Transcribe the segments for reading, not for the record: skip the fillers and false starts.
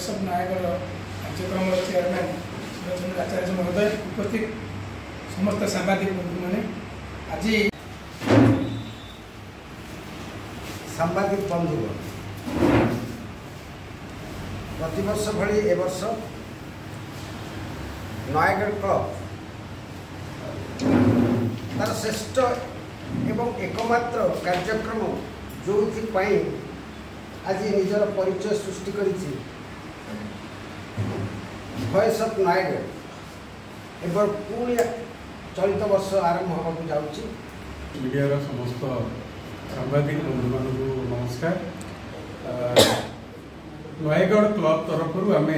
Voice of Nayagarh कार्यक्रम chairman Surendra आचार्य महोदय उपस्थित समस्त सांबादिक बंधु मैंने आज सांबादिक बंधु प्रतिवर्ष भली ए वर्ष नयागढ़ क्लब तार श्रेष्ठ एवं एकमात्र कार्यक्रम जो आज निजर परिचय सृष्टि करिछि वॉइस ऑफ नयागढ़ एवं पुणी चलित वर्ष आरंभ होगा जाऊँगी। मीडिया समस्त सांबादिक बंधु मान नमस्कार। नयागढ़ क्लब तरफ आम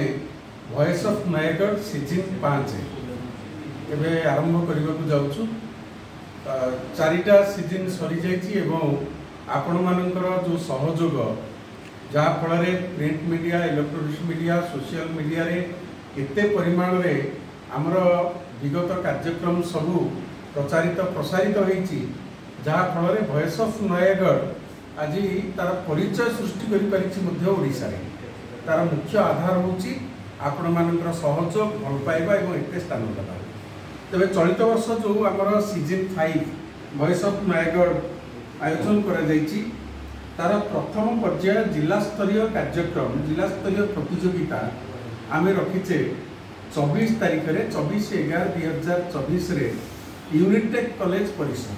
वॉइस ऑफ नयागढ़ सीजन 5 एवं आरंभ करने को जाऊँ। चारिटा सीजन सरी जाइए आपण मानकर जो सहयोग जहाँ फल print media electronics media social media रे एते परिमाण रे आमर विगत कार्यक्रम सबू प्रचारित प्रसारित होती जहाँ फल वॉइस ऑफ नयागढ़ आज तार परिचय सृष्टि करिसा तार मुख्य आधार होची आपण मानकर सहयोग भल पाइबा एवं एते स्थान देवा। तेरे चलित वर्ष जो आमर सीजन 5 वॉइस ऑफ नयागढ़ आयोजन करा तार प्रथम पर्याय जिला स्तरीय कार्यक्रम जिला स्तरीय प्रतियोगिता आम रखीचे 24 तारीख में 24/11/2024 यूनिटेक कॉलेज परिसर।